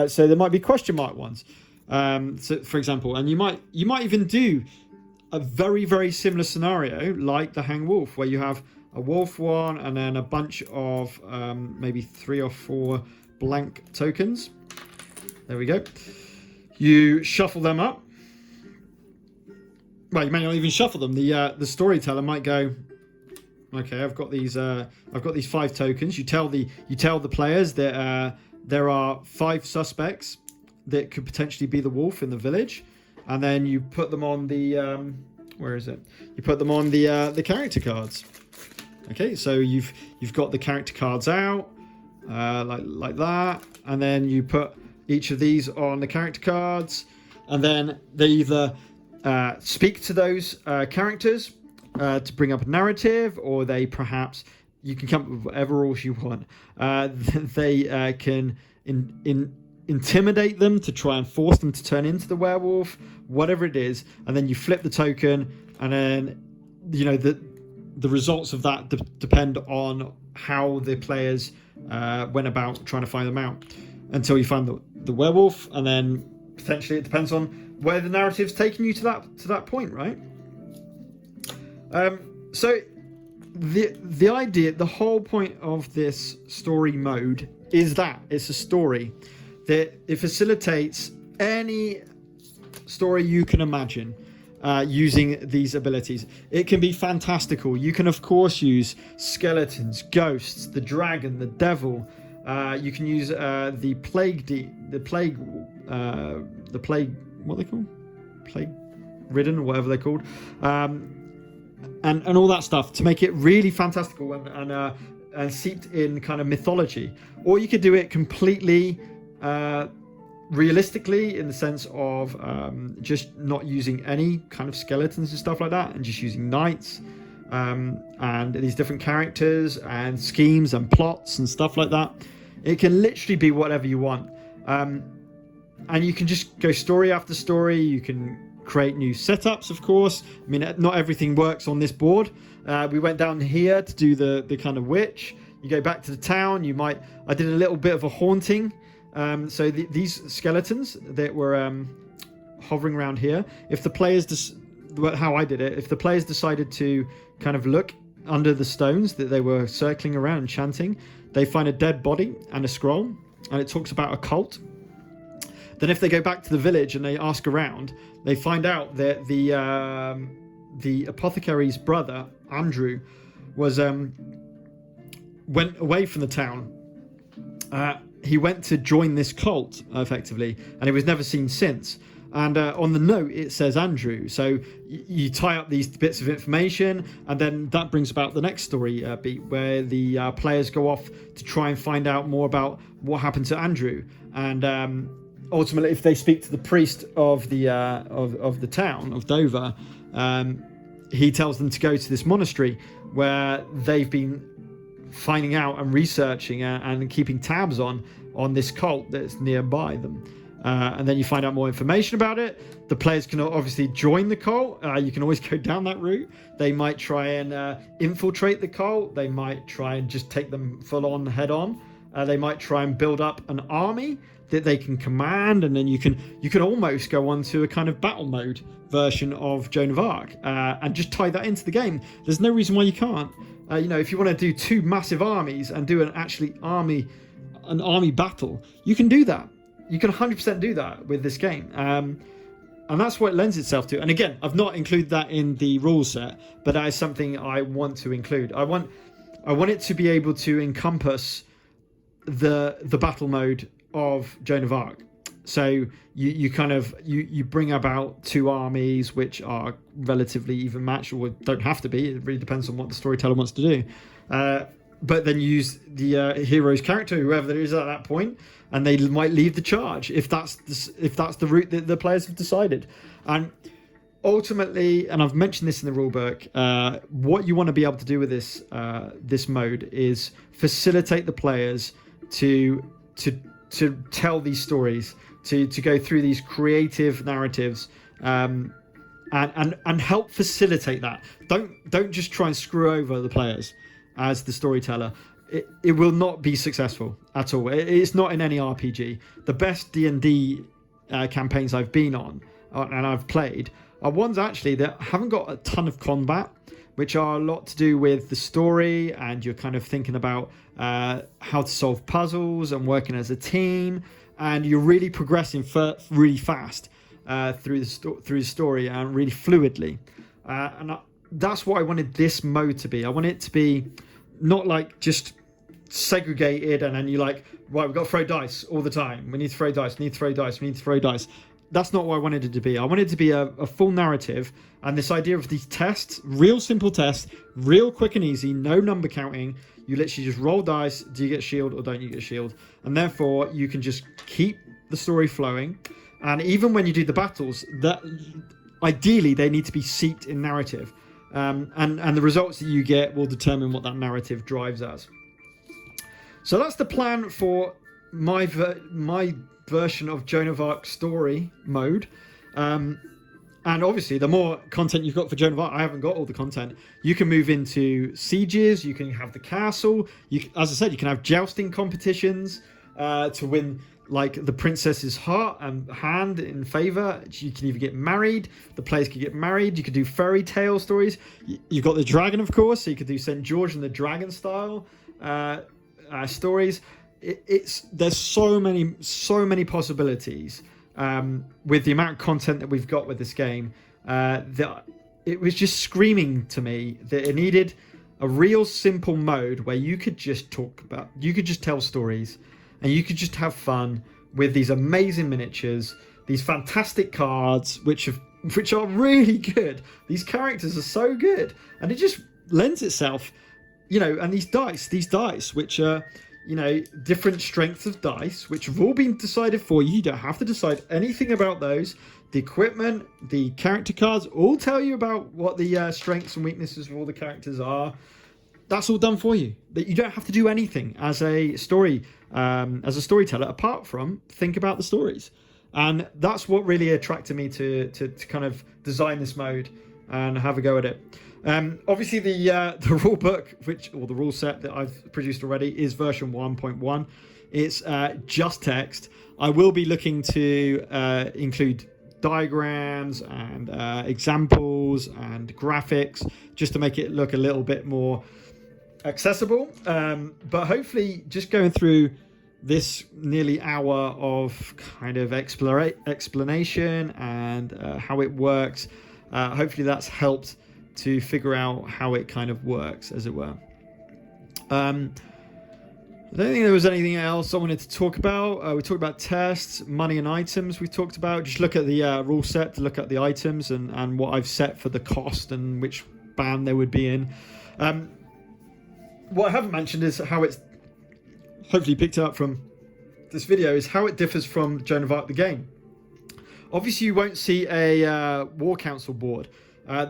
So there might be question mark ones. So for example, and you might even do a very, very similar scenario like the Hang Wolf, where you have a wolf one and then a bunch of maybe 3 or 4 blank tokens. There we go. You shuffle them up. Well, you may not even shuffle them. The storyteller might go, okay, I've got these 5 tokens. You tell the players that there are 5 suspects that could potentially be the wolf in the village, and then you put them on the where is it? You put them on the character cards. Okay, so you've got the character cards out like that, and then you put each of these on the character cards, and then they either speak to those characters to bring up a narrative, or they perhaps, you can come up with whatever rules you want. They can intimidate them to try and force them to turn into the werewolf, whatever it is, and then you flip the token, and then you know the results of that depend on how the players went about trying to find them out until you find the werewolf, and then potentially it depends on where the narrative's taken you to that point, right? So the idea, the whole point of this story mode is that it's a story that it facilitates any story you can imagine using these abilities. It can be fantastical. You can of course use skeletons, ghosts, the dragon, the devil. You can use the plague, what are they called? Plague ridden, or whatever they're called, and all that stuff to make it really fantastical and seeped in kind of mythology. Or you could do it completely realistically, in the sense of just not using any kind of skeletons and stuff like that, and just using knights and these different characters and schemes and plots and stuff like that. It can literally be whatever you want. And you can just go story after story. You can create new setups, of course. I mean, not everything works on this board. We went down here to do the kind of witch. You go back to the town. I did a little bit of a haunting. So these skeletons that were hovering around here, if the players, how I did it, if the players decided to kind of look under the stones that they were circling around and chanting, they find a dead body and a scroll, and it talks about a cult. Then if they go back to the village and they ask around, they find out that the apothecary's brother, Andrew, was went away from the town. He went to join this cult, effectively, and he was never seen since. And on the note, it says Andrew. So you tie up these bits of information, and then that brings about the next story beat, where the players go off to try and find out more about what happened to Andrew. And ultimately, if they speak to the priest of the town of Dover, he tells them to go to this monastery where they've been finding out and researching and keeping tabs on this cult that's nearby them. And then you find out more information about it. The players can obviously join the cult. You can always go down that route. They might try and infiltrate the cult. They might try and just take them full on, head on. They might try and build up an army that they can command, and then you can almost go on to a kind of battle mode version of Joan of Arc and just tie that into the game. There's no reason why you can't. If you want to do 2 massive armies and do an army battle, you can do that. You can 100% do that with this game. And that's what it lends itself to. And again, I've not included that in the rule set, but that is something I want to include. I want it to be able to encompass the battle mode of Joan of Arc. So you bring about two armies which are relatively even matched, or don't have to be. It really depends on what the storyteller wants to do. But then you use the hero's character, whoever there is at that point, and they might lead the charge if that's the route that the players have decided. And ultimately, and I've mentioned this in the rulebook, what you want to be able to do with this mode is facilitate the players to tell these stories, to go through these creative narratives, and help facilitate that. Don't just try and screw over the players as the storyteller. It will not be successful at all. It's not in any RPG. The best D&D campaigns I've been on and I've played are ones actually that haven't got a ton of combat, which are a lot to do with the story, and you're kind of thinking about how to solve puzzles and working as a team, and you're really progressing really fast through the story and really fluidly. That's what I wanted this mode to be. I want it to be not like just segregated and then you're like, right, we've got to throw dice all the time. We need to throw dice, we need to throw dice, we need to throw dice. That's not what I wanted it to be. I wanted it to be a full narrative, and this idea of these tests, real simple tests, real quick and easy, no number counting. You literally just roll dice. Do you get shield or don't you get shield? And therefore, you can just keep the story flowing. And even when you do the battles, that ideally they need to be seeped in narrative. And the results that you get will determine what that narrative drives as. So that's the plan for my version of Joan of Arc story mode. And obviously, the more content you've got for Joan of Arc, I haven't got all the content. You can move into sieges. You can have the castle. As I said, you can have jousting competitions to win, like, the princess's heart and hand in favor. You can even get married. The players could get married. You could do fairy tale stories. You've got the dragon, of course, so you could do St. George and the Dragon style stories. There's so many possibilities with the amount of content that we've got with this game, that it was just screaming to me that it needed a real simple mode where you could just tell stories, and you could just have fun with these amazing miniatures, these fantastic cards, which are really good. These characters are so good, and it just lends itself, and these dice, which are, different strengths of dice, which have all been decided for you. You don't have to decide anything about those. The equipment, the character cards, all tell you about what the strengths and weaknesses of all the characters are. That's all done for you. That you don't have to do anything as a storyteller, apart from think about the stories. And that's what really attracted me to kind of design this mode and have a go at it. Obviously, the rule book, or the rule set that I've produced already, is version 1.1. It's just text. I will be looking to include diagrams and examples and graphics, just to make it look a little bit more accessible. But hopefully, just going through this nearly hour of kind of explanation and how it works, hopefully that's helped to figure out how it kind of works, as it were. I don't think there was anything else I wanted to talk about. We talked about tests, money and items. We talked about, just look at the rule set to look at the items and what I've set for the cost and which band they would be in. What I haven't mentioned is how it's, hopefully picked up from this video, is how it differs from Joan of Arc the game. Obviously, you won't see a War Council board.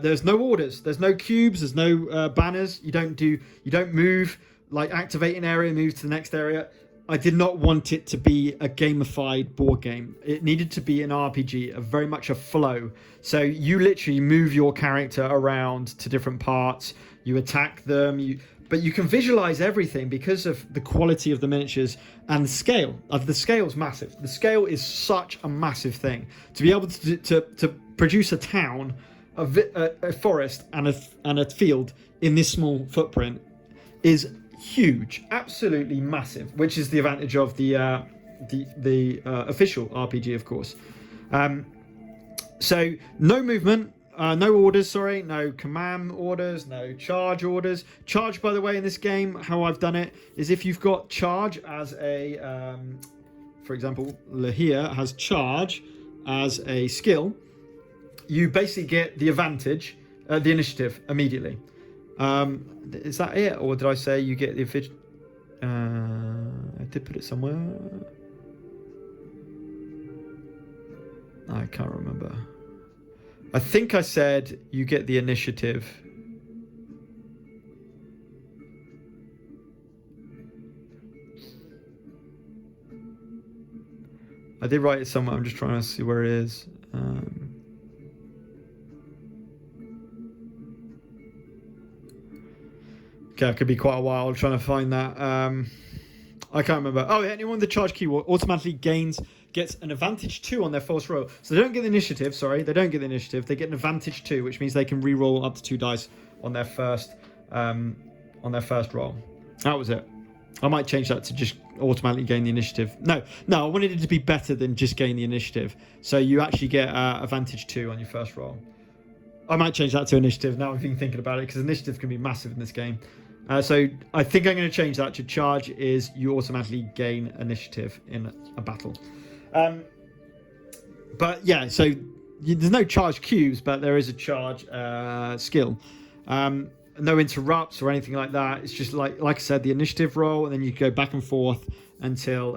There's no orders, there's no cubes, there's no banners. You don't move, like activate an area, move to the next area. I did not want it to be a gamified board game. It needed to be an RPG, very much a flow. So you literally move your character around to different parts, you attack them, but you can visualize everything because of the quality of the miniatures and the scale. The scale's massive. The scale is such a massive thing. To be able to produce a town, a forest and a field in this small footprint is huge, absolutely massive, which is the advantage of the official RPG, of course. So no movement, no orders, no command orders, no charge orders. Charge, by the way, in this game, how I've done it is if you've got charge as a for example, Lahir has charge as a skill, you basically get the advantage, the initiative immediately. Is that it, or did I say you get the advantage? I did put it somewhere. I can't remember. I think I said you get the initiative. I did write it somewhere. I'm just trying to see where it is. Okay, it could be quite a while trying to find that. I can't remember. Oh, anyone with the charge keyword automatically gets an advantage 2 on their first roll. So they don't get the initiative. Sorry, they don't get the initiative. They get an advantage 2, which means they can re-roll up to 2 dice on their first roll. That was it. I might change that to just automatically gain the initiative. No, I wanted it to be better than just gain the initiative. So you actually get advantage 2 on your first roll. I might change that to initiative now I've been thinking about it, because initiative can be massive in this game. So I think I'm going to change that to charge is you automatically gain initiative in a battle. But yeah, so there's no charge cubes, but there is a charge skill. No interrupts or anything like that. It's just like I said, the initiative roll, and then you go back and forth until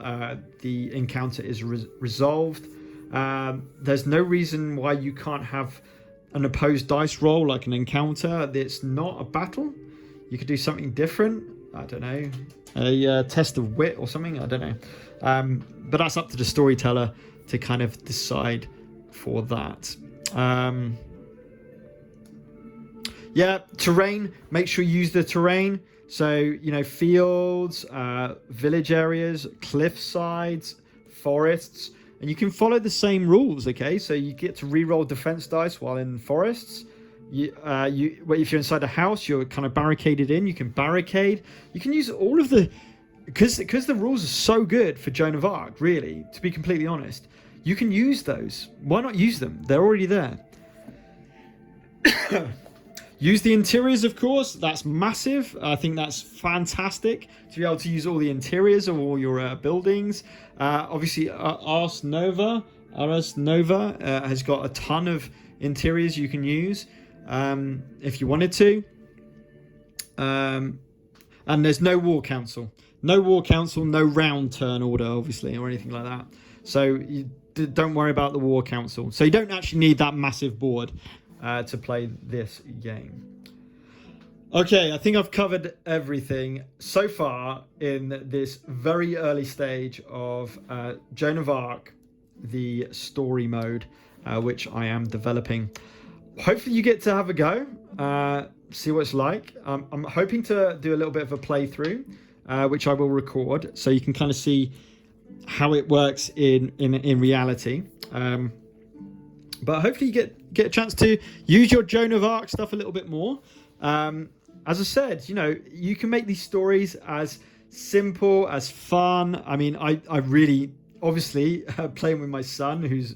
the encounter is resolved. There's no reason why you can't have an opposed dice roll like an encounter. It's not a battle. You could do something different. I don't know, a test of wit or something. I don't know. But that's up to the storyteller to kind of decide for that. Yeah, terrain. Make sure you use the terrain. So, fields, village areas, cliff sides, forests. And you can follow the same rules, okay? So you get to re-roll defense dice while in forests. If you're inside a house, you're kind of barricaded in. You can barricade. You can use all of the... Because the rules are so good for Joan of Arc, really, to be completely honest. You can use those. Why not use them? They're already there. Use the interiors, of course. That's massive. I think that's fantastic to be able to use all the interiors of all your buildings. Obviously, Ars Nova has got a ton of interiors you can use if you wanted to. And there's no war council. No war council, no round turn order, obviously, or anything like that. So you don't worry about the war council. So you don't actually need that massive board to play this game. Okay, I think I've covered everything so far in this very early stage of Joan of Arc, the story mode, which I am developing. Hopefully you get to have a go, see what it's like. I'm hoping to do a little bit of a playthrough, which I will record, so you can kind of see how it works in reality. But hopefully you get a chance to use your Joan of Arc stuff a little bit more. As I said, you can make these stories as simple, as fun. I mean, I really, obviously, playing with my son, who's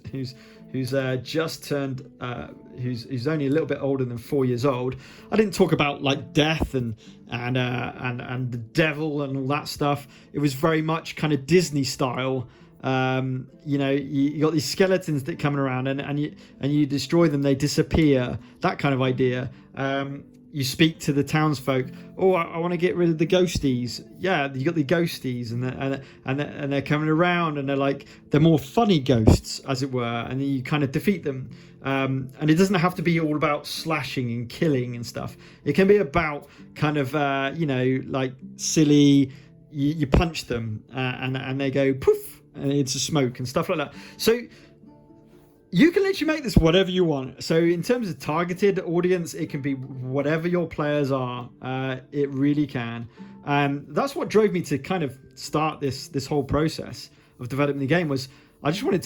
just turned, who's only a little bit older than 4 years old. I didn't talk about like death and the devil and all that stuff. It was very much kind of Disney style. You got these skeletons that come around and you destroy them, they disappear, that kind of idea. You speak to the townsfolk. Oh, I want to get rid of the ghosties. Yeah, you got the ghosties, and they're coming around, and they're more funny ghosts, as it were, and then you kind of defeat them. And it doesn't have to be all about slashing and killing and stuff. It can be about kind of like silly. You punch them, and they go poof, and it's a smoke and stuff like that. So you can literally make this whatever you want. So in terms of targeted audience, it can be whatever your players are. It really can. That's what drove me to kind of start this whole process of developing the game. Was I just wanted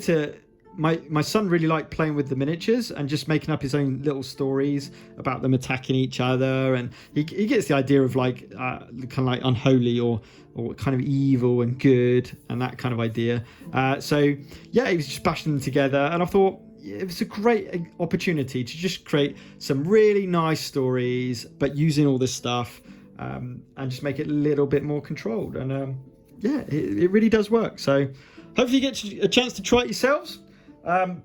to. My son really liked playing with the miniatures and just making up his own little stories about them attacking each other, and he gets the idea of kind of like unholy or kind of evil and good and that kind of idea. So yeah, he was just bashing them together, and I thought it was a great opportunity to just create some really nice stories, but using all this stuff and just make it a little bit more controlled. And yeah, it really does work. So hopefully you get a chance to try it yourselves.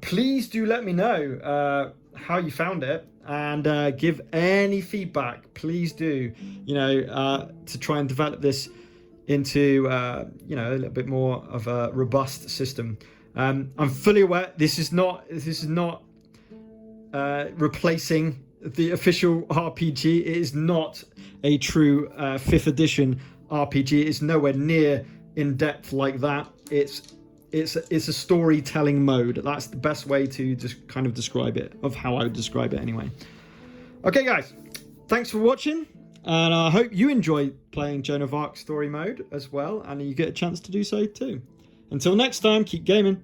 Please do let me know how you found it, and give any feedback. Please do, to try and develop this into a little bit more of a robust system. I'm fully aware this is not replacing the official RPG. It is not a true 5th edition RPG. It's nowhere near in depth like that. It's a storytelling mode. That's the best way to just kind of describe it, of how I would describe it anyway. Okay, guys, thanks for watching, and I hope you enjoy playing Joan of Arc story mode as well, and you get a chance to do so too. Until next time, keep gaming.